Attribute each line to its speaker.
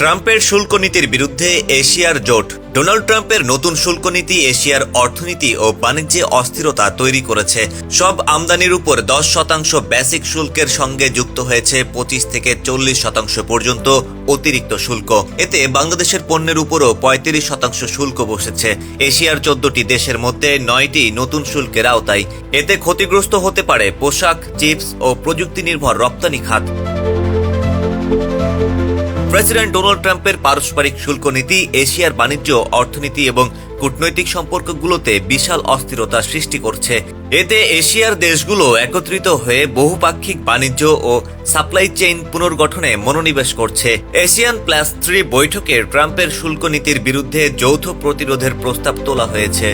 Speaker 1: ট্রাম্পের শুল্ক নীতির বিরুদ্ধে এশিয়ার জোট। ডোনাল্ড ট্রাম্পের নতুন শুল্ক নীতি এশিয়ার অর্থনীতি ও বাণিজ্যে অস্থিরতা তৈরি করেছে। সব আমদানির উপর 10% বেসিক শুল্কের সঙ্গে যুক্ত হয়েছে 25 থেকে 40% পর্যন্ত অতিরিক্ত শুল্ক। এতে বাংলাদেশের পণ্যের উপরও 35% শুল্ক বসেছে। এশিয়ার 14টি দেশের মধ্যে 9টি নতুন শুল্কের আওতায়। এতে ক্ষতিগ্রস্ত হতে পারে পোশাক, চিপস ও প্রযুক্তি নির্ভর রপ্তানি খাত। প্রেসিডেন্ট ডোনাল্ড ট্রাম্পের পারস্পরিক শুল্ক নীতি এশিয়ার বাণিজ্য, অর্থনীতি এবং কূটনৈতিক সম্পর্কগুলোতে বিশাল অস্থিরতা সৃষ্টি করছে। এতে এশিয়ার দেশগুলো একত্রিত হয়ে বহুপাক্ষিক বাণিজ্য ও সাপ্লাই চেইন পুনর্গঠনে মনোনিবেশ করছে। ASEAN+3 বৈঠকে ট্রাম্পের শুল্ক নীতির বিরুদ্ধে যৌথ প্রতিরোধের প্রস্তাব তোলা হয়েছে।